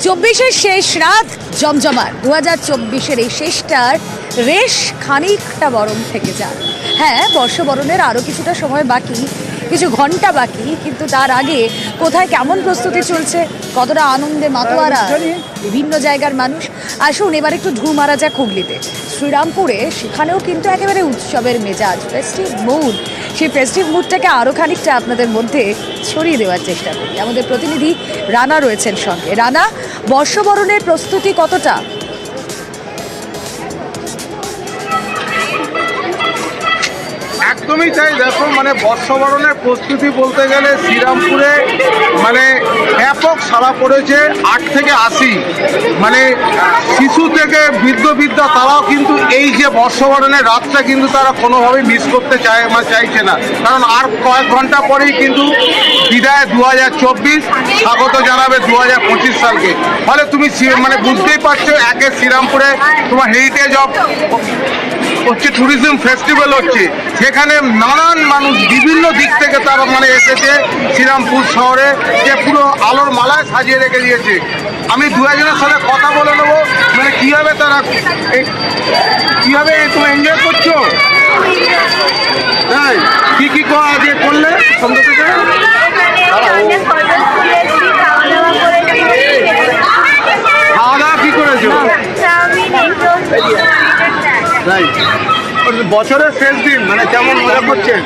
চব্বিশের শেষ রাত জমজমাট 2024-এর এই শেষটার রেশ খানিকটা বরং থেকে যায়। হ্যাঁ, বর্ষবরণের আরও কিছুটা সময় বাকি, কিছু ঘন্টা বাকি, কিন্তু তার আগে কোথায় কেমন প্রস্তুতি চলছে, কতটা আনন্দে মাতোয়ারা বিভিন্ন জায়গার মানুষ। আসুন এবার একটু ঢু মারা যাক হুগলিতে, শ্রীরামপুরে। সেখানেও কিন্তু একেবারে উৎসবের মেজাজ, ফেস্টিভ মুড। সেই ফেস্টিভ মুডটাকে আরও খানিকটা আপনাদের মধ্যে ছড়িয়ে দেওয়ার চেষ্টা করি। আমাদের প্রতিনিধি রানা রয়েছেন সঙ্গে। রানা, বর্ষবরণের প্রস্তুতি কতটা? একদমই তাই। দেখো, বর্ষবরণের প্রস্তুতি বলতে গেলে শ্রীরামপুরে ব্যাপক সাড়া পড়েছে। 8 থেকে 80 শিশু থেকে বৃদ্ধ তারাও কিন্তু এই যে বর্ষবরণের রাতটা কিন্তু তারা কোনোভাবেই মিস করতে চাইছে না। কারণ আর কয়েক ঘন্টা পরেই কিন্তু বিদায় 2024, স্বাগত জানাবে 2025 সালকে। ফলে তুমি বুঝতেই পারছো, একে শ্রীরামপুরে তোমার হেরিটেজ অফ ট্যুরিজম ফেস্টিভ্যাল হচ্ছে। সেখানে নানান মানুষ বিভিন্ন দিক থেকে তারা এসেছে শ্রীরামপুর শহরে, যে পুরো আলোর মালায় সাজিয়ে রেখে দিয়েছে। আমি দু একজনের সাথে কথা বলে নেবো, কীভাবে তারা কীভাবে তুমি এনজয় করছো। হ্যাঁ, কী কী করলে সন্ধ্যা থেকে? খাওয়া দাওয়া কী করেছো? বছরের শেষ দিন, কেমন মজা করছেন?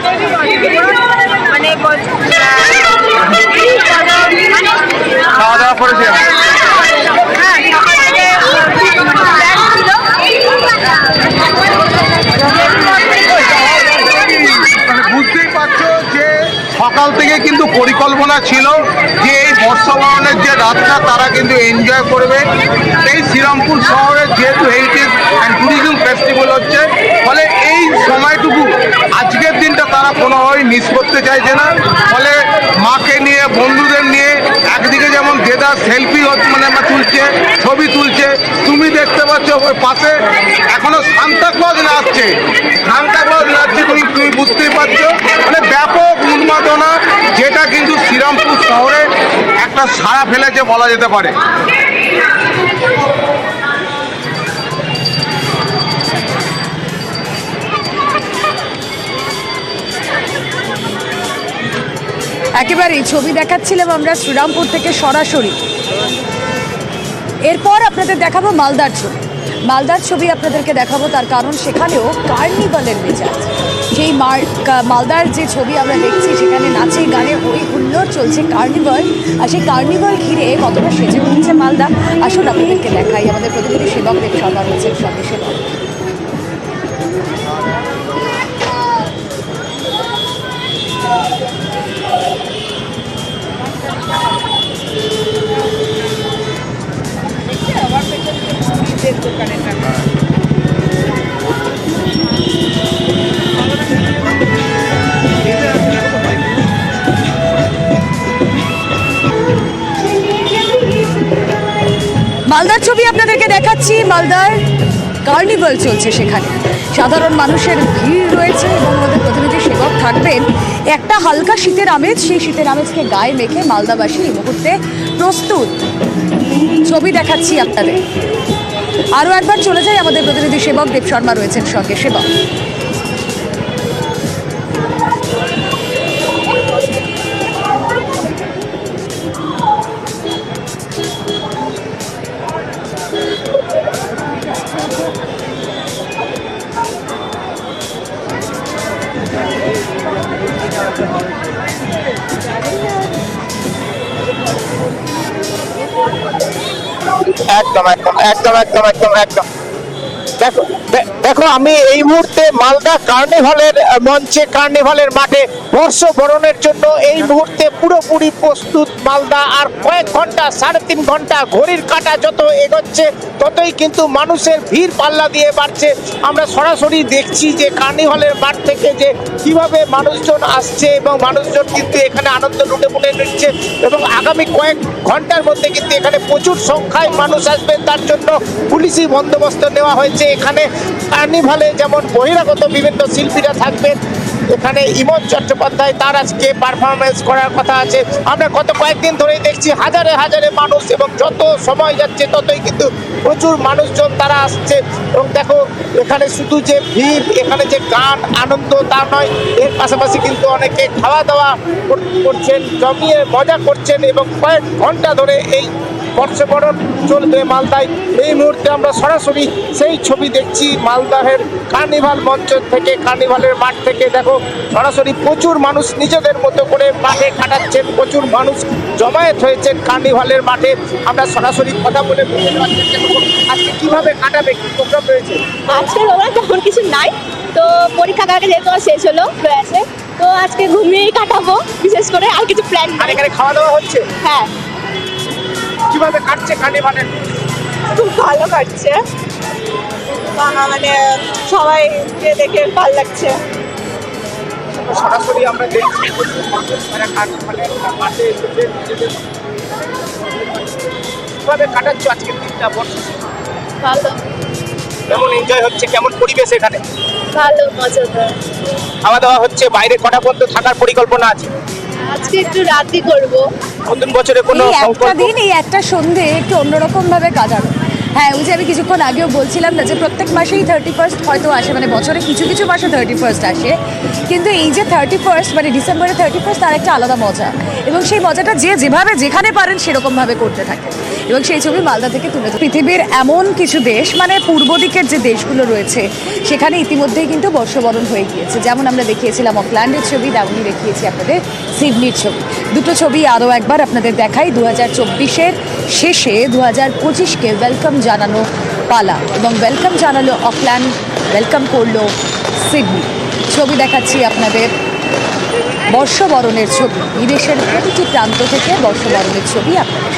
খাওয়া দাওয়া করেছেন? বুঝতেই পারছো যে সকাল থেকে কিন্তু পরিকল্পনা ছিল যে এই বর্ষবরণের যে রাতটা তারা কিন্তু এনজয় করবে। এই শ্রীরামপুর শহরের যেহেতু হেরিটেজ অ্যান্ড ট্যুরিজম ফেস্টিভ্যাল হচ্ছে, ফলে এই সময়টুকু আজকের দিনটা তারা কোনোভাবেই মিস করতে চাইছে না। ফলে মাকে নিয়ে, বন্ধুদের নিয়ে একদিকে যেমন দেদার সেলফি তুলছে, ছবি তুলছে। তুমি দেখতে পাচ্ছ ওই পাশে এখনো সান্তাক্লজ নাচছে, তুমি বুঝতেই পারছো। ব্যাপক উন্মাদনা, যেটা কিন্তু শ্রীরামপুর শহরে একটা সাড়া ফেলেছে বলা যেতে পারে। একেবারেই ছবি দেখাচ্ছিলাম আমরা শ্রীরামপুর থেকে সরাসরি। এরপর আপনাদের দেখাবো মালদার ছবি আপনাদেরকে দেখাবো। তার কারণ সেখানেও কার্নিভালের মেজাজ। সেই মালদার যে ছবি আমরা দেখছি, সেখানে নাচে গানে হই হুল্লোড় চলছে, কার্নিভাল। আর সেই কার্নিভাল ঘিরে কতটা সেজে উঠেছে মালদা, আসুন আপনাদেরকে দেখাই। আমাদের প্রতিনিধি সেবক দেব শর্মা রয়েছেন সঙ্গে। সেবক, মালদার ছবি আপনাদেরকে দেখাচ্ছি। মালদার কার্নিভাল চলছে, সেখানে সাধারণ মানুষের ভিড় রয়েছে এবং আমাদের প্রতিনিধি সেবক থাকবেন। একটা হালকা শীতের আমেজ, সেই শীতের আমেজকে গায়ে মেখে মালদাবাসী এই মুহূর্তে প্রস্তুত। ছবি দেখাচ্ছি আপনাদের। আরও একবার চলে যাই, আমাদের প্রতিনিধি সেবক দেব শর্মা রয়েছেন সঙ্গে। সেবক, একদম একদম একদম একদম একদম একদম দেখো দেখো আমি এই মুহূর্তে মালদা কার্নিভালের মঞ্চে, কার্নিভালের মাঠে বর্ষবরণের জন্য এই মুহূর্তে পুরোপুরি প্রস্তুত মালদা। আর কয়েক ঘন্টা, 3.5 ঘন্টা, ঘড়ির কাঁটা যত এগোচ্ছে ততই কিন্তু মানুষের ভিড় পাল্লা দিয়ে বাড়ছে। আমরা সরাসরি দেখছি যে কার্নিভালের মাঠ থেকে যে কিভাবে মানুষজন আসছে এবং মানুষজন কিন্তু এখানে আনন্দ লুটে পুটে নিচ্ছে। এবং আগামী কয়েক ঘন্টার মধ্যে কিন্তু এখানে প্রচুর সংখ্যায় মানুষ আসবে, তার জন্য পুলিশি বন্দোবস্ত নেওয়া হয়েছে। এখানে কার্নিভালে যেমন বহিরাগত বিভিন্ন শিল্পীরা থাকবেন, এখানে ইমন চট্টোপাধ্যায়, তার আজকে পারফরমেন্স করার কথা আছে। আমরা গত কয়েকদিন ধরেই দেখছি হাজারে হাজারে মানুষ, এবং যত সময় যাচ্ছে ততই কিন্তু প্রচুর মানুষজন তারা আসছে। এবং দেখো এখানে শুধু যে ভিড়, এখানে যে গান আনন্দ তা নয়, এর পাশাপাশি কিন্তু অনেকে খাওয়া দাওয়া করছেন, জমিয়ে মজা করছেন, এবং কয়েক ঘন্টা ধরে এই বর্ষবরণ চলবে মালদায়। এই মুহূর্তে আমরা সরাসরি সেই ছবি দেখছি মালদাহের কার্নিভাল মঞ্চ থেকে, কার্নিভালের মাঠ থেকে। দেখো সরাসরি প্রচুর মানুষ নিজেদের মতো করে মাঠে কাটাচ্ছেন, প্রচুর মানুষ জমায়েত হয়েছেন কার্নিভালের মাঠে। আমরা সরাসরি কথা বলে বুঝতে পারছি আজকে কিভাবে কাটাবে, কি প্রোগ্রাম রয়েছে। আজকে ওরা তেমন কিছু নাই, তো পরীক্ষা কালকে যেহেতু আমার শেষ হলো ক্লাসে, তো আজকে ঘুমিয়েই কাটাবো, বিশেষ করে আর কিছু প্ল্যান আর এখানে খাওয়া দাওয়া হচ্ছে, হ্যাঁ কিভাবে কাটছে কার্নিভালের? খুব ভালো কাটছে, মানে সবাইকে দেখে ভালো লাগছে। সরাসরি আমরা দেখছি প্রচুর মানুষ তারা কার্নিভালের মাঠে এসেছে নিজেদের। কিভাবে কাটাচ্ছ আজকের দিনটা, বর্ষা ভালো কেমন এনজয় হচ্ছে, কেমন পরিবেশ এখানে? ভালো মজাদার। খাওয়া দাওয়া হচ্ছে, বাইরে কটা পর্যন্ত থাকার পরিকল্পনা আছে? আজকে একটু রাতে করবো। নতুন বছরে কোনো এই একটা সংকল্প? দিন, এই একটা সন্ধে একটু অন্যরকম ভাবে কাটানো। হ্যাঁ, ওই যে আমি কিছুক্ষণ আগেও বলছিলাম না যে প্রত্যেক মাসেই 31st হয়তো আসে, মানে বছরে কিছু কিছু মাসে 31st আসে, কিন্তু এই যে 31st মানে ডিসেম্বরের 31st তার একটা আলাদা মজা, এবং সেই মজাটা যে যেভাবে যেখানে পারেন সেরকমভাবে করতে থাকে। এবং সেই ছবি মালদা থেকে তুলে ধরে। পৃথিবীর এমন কিছু দেশ, মানে পূর্ব দিকের যে দেশগুলো রয়েছে সেখানে ইতিমধ্যেই কিন্তু বর্ষবরণ হয়ে গিয়েছে। যেমন আমরা দেখিয়েছিলাম অকল্যান্ডের ছবি, তেমনই দেখিয়েছি আপনাদের সিডনির ছবি। দুটো ছবি আরও একবার আপনাদের দেখাই। 2024-এর শেষে 2025-কে ওয়েলকাম জানানো পালা, এবং ওয়েলকাম জানালো অকল্যান্ড, ওয়েলকাম করলো সিডনি। ছবি দেখাচ্ছি আপনাদের বর্ষবরণের ছবি, বিদেশের প্রতিটি প্রান্ত থেকে বর্ষবরণের ছবি আপনাদের